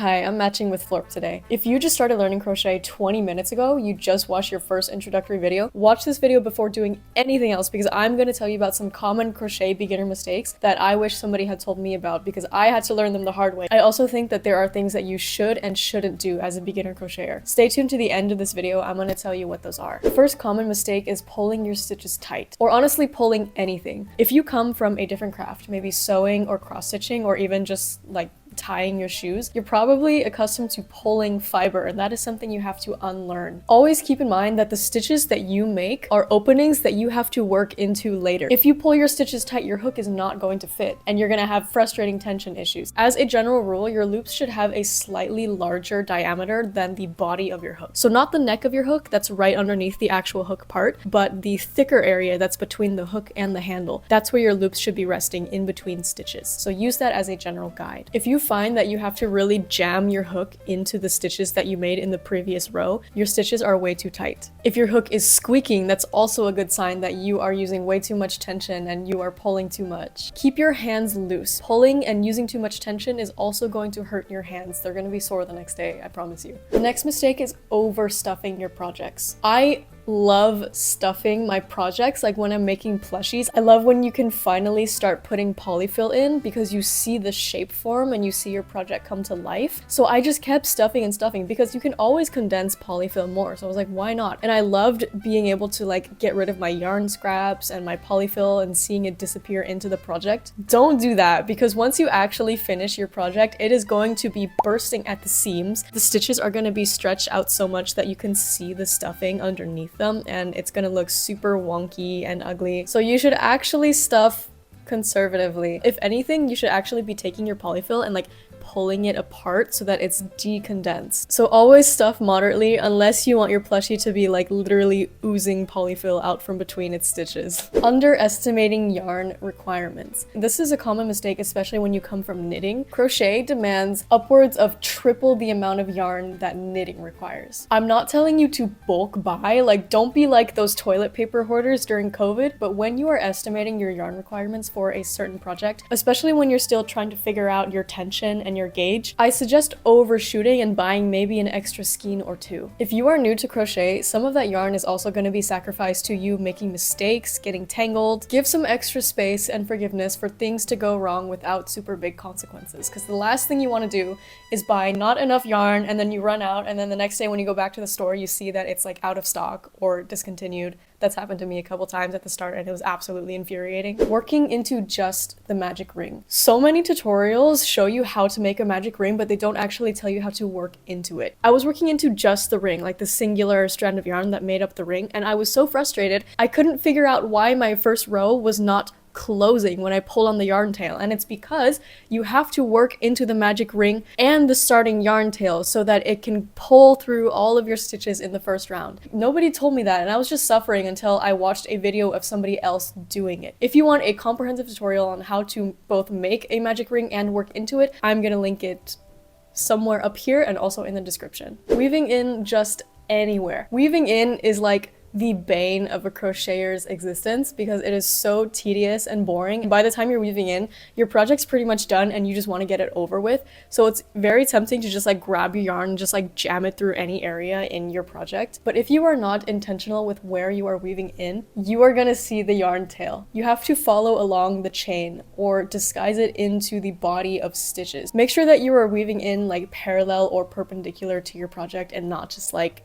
Hi, I'm matching with Florp today. If you just started learning crochet 20 minutes ago, you just watched your first introductory video, watch this video before doing anything else because I'm going to tell you about some common crochet beginner mistakes that I wish somebody had told me about because I had to learn them the hard way. I also think that there are things that you should and shouldn't do as a beginner crocheter. Stay tuned to the end of this video, I'm going to tell you what those are. The first common mistake is pulling your stitches tight, or honestly pulling anything. If you come from a different craft, maybe sewing or cross-stitching or even just like tying your shoes, you're probably accustomed to pulling fiber, and that is something you have to unlearn. Always keep in mind that the stitches that you make are openings that you have to work into later. If you pull your stitches tight, your hook is not going to fit, and you're gonna have frustrating tension issues. As a general rule, your loops should have a slightly larger diameter than the body of your hook. So not the neck of your hook that's right underneath the actual hook part, but the thicker area that's between the hook and the handle. That's where your loops should be resting, in between stitches. So use that as a general guide. If you find that you have to really jam your hook into the stitches that you made in the previous row, your stitches are way too tight. If your hook is squeaking, that's also a good sign that you are using way too much tension and you are pulling too much. Keep your hands loose. Pulling and using too much tension is also going to hurt your hands. They're going to be sore the next day, I promise you. The next mistake is overstuffing your projects. I love stuffing my projects, like when I'm making plushies. I love when you can finally start putting polyfill in because you see the shape form and you see your project come to life. So I just kept stuffing and stuffing because you can always condense polyfill more. So I was like, why not? And I loved being able to like get rid of my yarn scraps and my polyfill and seeing it disappear into the project. Don't do that, because once you actually finish your project, it is going to be bursting at the seams. The stitches are going to be stretched out so much that you can see the stuffing underneath them, and it's gonna look super wonky and ugly. So you should actually stuff conservatively. If anything, you should actually be taking your polyfill and like pulling it apart so that it's decondensed. So always stuff moderately unless you want your plushie to be like literally oozing polyfill out from between its stitches. Underestimating yarn requirements. This is a common mistake, especially when you come from knitting. Crochet demands upwards of triple the amount of yarn that knitting requires. I'm not telling you to bulk buy, like don't be like those toilet paper hoarders during COVID, but when you are estimating your yarn requirements for a certain project, especially when you're still trying to figure out your tension and your gauge, I suggest overshooting and buying maybe an extra skein or two. If you are new to crochet, some of that yarn is also going to be sacrificed to you making mistakes, getting tangled. Give some extra space and forgiveness for things to go wrong without super big consequences, because the last thing you want to do is buy not enough yarn and then you run out, and then the next day when you go back to the store you see that it's like out of stock or discontinued. That's happened to me a couple times at the start and it was absolutely infuriating. Working into just the magic ring. So many tutorials show you how to make a magic ring, but they don't actually tell you how to work into it. I was working into just the ring, like the singular strand of yarn that made up the ring, and I was so frustrated. I couldn't figure out why my first row was not closing when I pulled on the yarn tail, and it's because you have to work into the magic ring and the starting yarn tail so that it can pull through all of your stitches in the first round. Nobody told me that, and I was just suffering until I watched a video of somebody else doing it. If you want a comprehensive tutorial on how to both make a magic ring and work into it, I'm gonna link it somewhere up here and also in the description. Weaving in just anywhere. Weaving in is like the bane of a crocheter's existence because it is so tedious and boring. By the time you're weaving in, your project's pretty much done and you just want to get it over with. So it's very tempting to just like grab your yarn and just like jam it through any area in your project. But if you are not intentional with where you are weaving in, you are gonna see the yarn tail. You have to follow along the chain or disguise it into the body of stitches. Make sure that you are weaving in like parallel or perpendicular to your project and not just like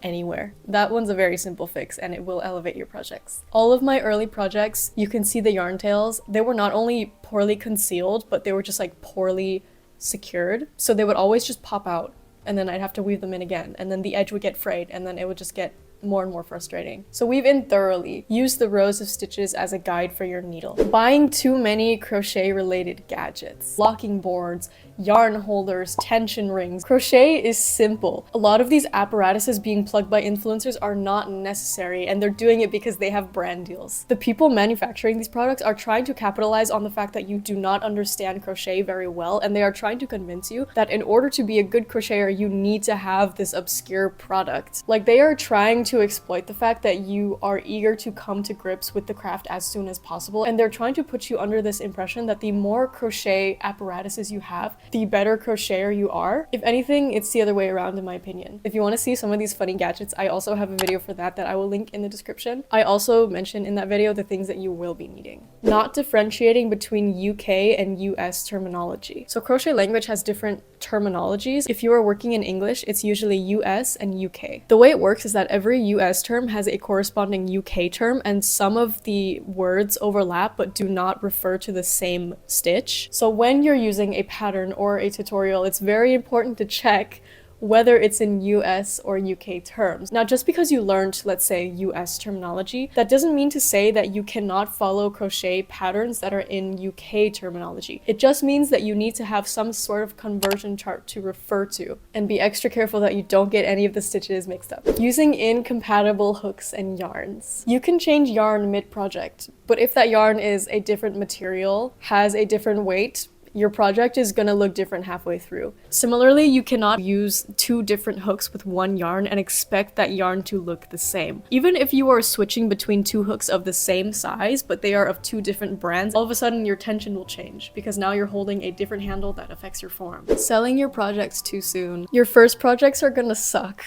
anywhere. That one's a very simple fix and it will elevate your projects. All of my early projects, you can see the yarn tails. They were not only poorly concealed, but they were just like poorly secured. So they would always just pop out and then I'd have to weave them in again, and then the edge would get frayed and then it would just get more and more frustrating. So weave in thoroughly. Use the rows of stitches as a guide for your needle. Buying too many crochet related gadgets. Locking boards, yarn holders, tension rings. Crochet is simple. A lot of these apparatuses being plugged by influencers are not necessary, and they're doing it because they have brand deals. The people manufacturing these products are trying to capitalize on the fact that you do not understand crochet very well, and they are trying to convince you that in order to be a good crocheter, you need to have this obscure product. Like, they are trying to to exploit the fact that you are eager to come to grips with the craft as soon as possible, and they're trying to put you under this impression that the more crochet apparatuses you have, the better crocheter you are. If anything, it's the other way around in my opinion. If you want to see some of these funny gadgets, I also have a video for that I will link in the description. I also mentioned in that video the things that you will be needing. Not differentiating between UK and US terminology. So crochet language has different terminologies. If you are working in English, it's usually US and UK. The way it works is that every US term has a corresponding UK term, and some of the words overlap but do not refer to the same stitch. So when you're using a pattern or a tutorial, it's very important to check whether it's in US or UK terms. Now, just because you learned, let's say, US terminology, that doesn't mean to say that you cannot follow crochet patterns that are in UK terminology. It just means that you need to have some sort of conversion chart to refer to, and be extra careful that you don't get any of the stitches mixed up. Using incompatible hooks and yarns. You can change yarn mid-project, but if that yarn is a different material, has a different weight, your project is gonna look different halfway through. Similarly, you cannot use two different hooks with one yarn and expect that yarn to look the same. Even if you are switching between two hooks of the same size, but they are of two different brands, all of a sudden your tension will change because now you're holding a different handle that affects your form. Selling your projects too soon. Your first projects are gonna suck.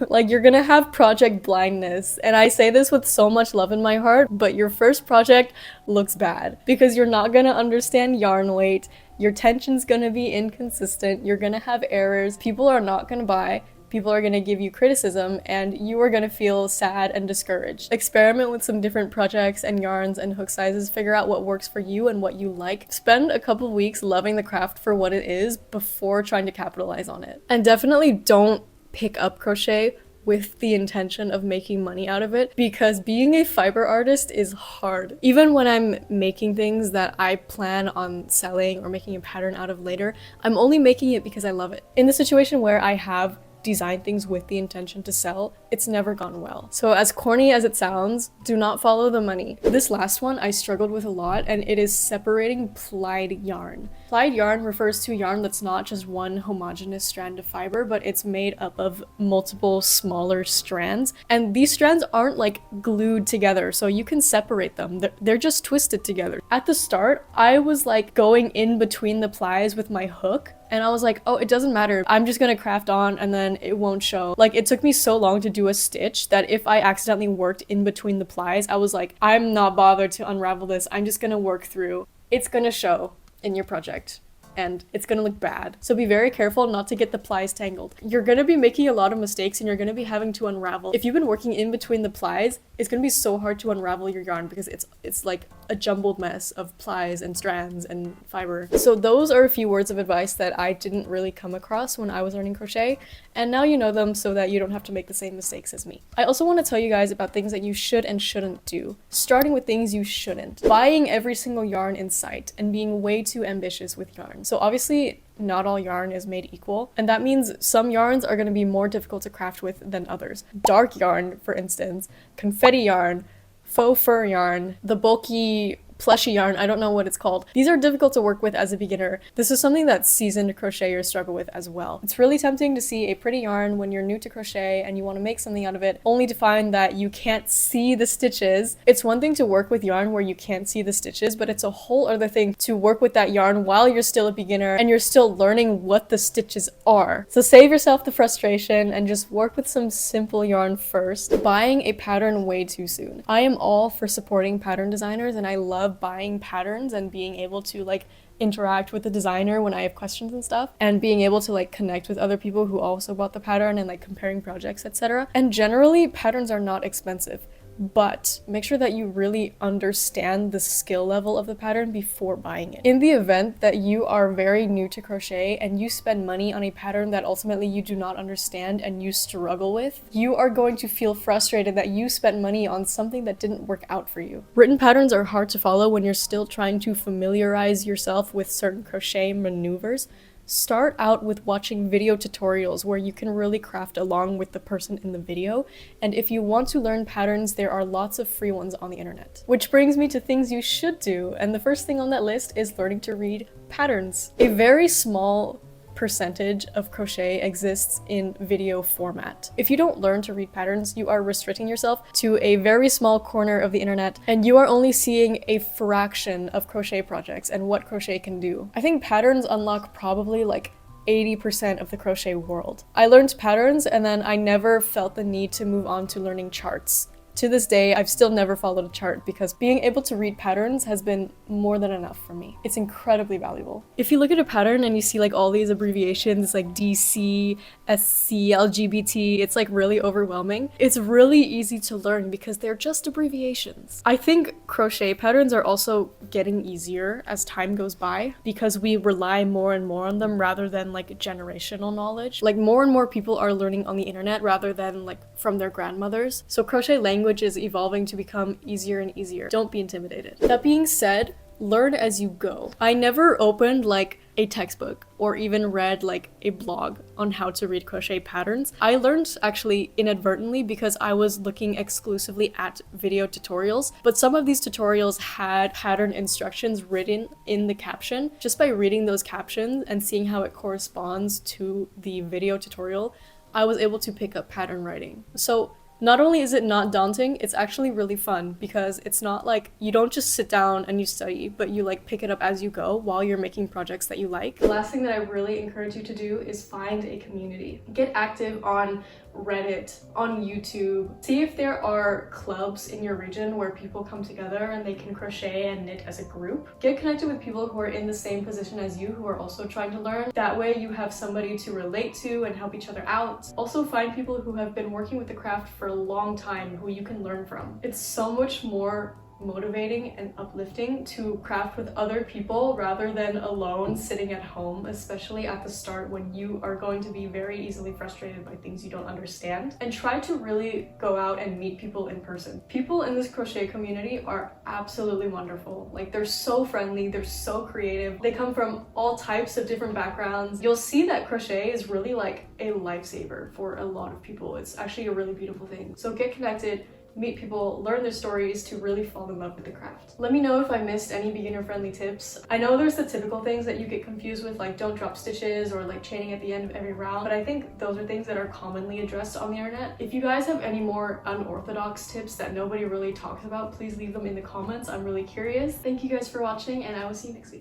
Like, you're gonna have project blindness, and I say this with so much love in my heart, but your first project looks bad because you're not gonna understand yarn weight, your tension's gonna be inconsistent, you're gonna have errors, people are not gonna buy, people are gonna give you criticism, and you are gonna feel sad and discouraged. Experiment with some different projects and yarns and hook sizes, figure out what works for you and what you like. Spend a couple weeks loving the craft for what it is before trying to capitalize on it. And definitely don't pick up crochet with the intention of making money out of it, because being a fiber artist is hard. Even when I'm making things that I plan on selling or making a pattern out of later, I'm only making it because I love it. In the situation where I have design things with the intention to sell, it's never gone well. So as corny as it sounds, do not follow the money. This last one I struggled with a lot, and it is separating plied yarn. Plied yarn refers to yarn that's not just one homogeneous strand of fiber, but it's made up of multiple smaller strands, and these strands aren't like glued together, so you can separate them. They're just twisted together. At the start, I was like going in between the plies with my hook, and I was like, oh, it doesn't matter. I'm just gonna craft on and then it won't show. Like, it took me so long to do a stitch that if I accidentally worked in between the plies, I was like, I'm not bothered to unravel this. I'm just gonna work through. It's gonna show in your project, and it's gonna look bad. So be very careful not to get the plies tangled. You're gonna be making a lot of mistakes, and you're gonna be having to unravel. If you've been working in between the plies, it's gonna be so hard to unravel your yarn because it's like a jumbled mess of plies and strands and fiber. So those are a few words of advice that I didn't really come across when I was learning crochet, and now you know them so that you don't have to make the same mistakes as me. I also want to tell you guys about things that you should and shouldn't do, starting with things you shouldn't. Buying every single yarn in sight and being way too ambitious with yarn. So obviously, not all yarn is made equal, and that means some yarns are going to be more difficult to craft with than others. Dark yarn, for instance, confetti yarn, faux fur yarn, the bulky plushy yarn, I don't know what it's called. These are difficult to work with as a beginner. This is something that seasoned crocheters struggle with as well. It's really tempting to see a pretty yarn when you're new to crochet and you want to make something out of it, only to find that you can't see the stitches. It's one thing to work with yarn where you can't see the stitches, but it's a whole other thing to work with that yarn while you're still a beginner and you're still learning what the stitches are. So save yourself the frustration and just work with some simple yarn first. Buying a pattern way too soon. I am all for supporting pattern designers, and I love buying patterns and being able to like interact with the designer when I have questions and stuff, and being able to like connect with other people who also bought the pattern and like comparing projects, etc. And generally, patterns are not expensive, but make sure that you really understand the skill level of the pattern before buying it. In the event that you are very new to crochet and you spend money on a pattern that ultimately you do not understand and you struggle with, you are going to feel frustrated that you spent money on something that didn't work out for you. Written patterns are hard to follow when you're still trying to familiarize yourself with certain crochet maneuvers. Start out with watching video tutorials where you can really craft along with the person in the video, and if you want to learn patterns, there are lots of free ones on the internet. Which brings me to things you should do, and the first thing on that list is learning to read patterns. A very small percentage of crochet exists in video format. If you don't learn to read patterns, you are restricting yourself to a very small corner of the internet, and you are only seeing a fraction of crochet projects and what crochet can do. I think patterns unlock probably like 80% of the crochet world. I learned patterns and then I never felt the need to move on to learning charts. To this day, I've still never followed a chart because being able to read patterns has been more than enough for me. It's incredibly valuable. If you look at a pattern and you see like all these abbreviations like DC, SC, LGBT, it's like really overwhelming. It's really easy to learn because they're just abbreviations. I think crochet patterns are also getting easier as time goes by because we rely more and more on them rather than like generational knowledge. Like more and more people are learning on the internet rather than like from their grandmothers. So crochet language is evolving to become easier and easier. Don't be intimidated. That being said, learn as you go. I never opened like a textbook or even read like a blog on how to read crochet patterns. I learned actually inadvertently because I was looking exclusively at video tutorials, but some of these tutorials had pattern instructions written in the caption. Just by reading those captions and seeing how it corresponds to the video tutorial, I was able to pick up pattern writing. So not only is it not daunting, it's actually really fun because it's not like you don't just sit down and you study, but you like pick it up as you go while you're making projects that you like. The last thing that I really encourage you to do is find a community. Get active on Reddit, on YouTube. See if there are clubs in your region where people come together and they can crochet and knit as a group. Get connected with people who are in the same position as you who are also trying to learn. That way you have somebody to relate to and help each other out. Also find people who have been working with the craft for a long time who you can learn from. It's so much more motivating and uplifting to craft with other people rather than alone sitting at home, especially at the start when you are going to be very easily frustrated by things you don't understand. And try to really go out and meet people in person. People in this crochet community are absolutely wonderful. Like they're so friendly, they're so creative. They come from all types of different backgrounds. You'll see that crochet is really like a lifesaver for a lot of people. It's actually a really beautiful thing. So get connected, meet people, learn their stories to really fall in love with the craft. Let me know if I missed any beginner-friendly tips. I know there's the typical things that you get confused with, like don't drop stitches or like chaining at the end of every round, but I think those are things that are commonly addressed on the internet. If you guys have any more unorthodox tips that nobody really talks about, please leave them in the comments. I'm really curious. Thank you guys for watching, and I will see you next week.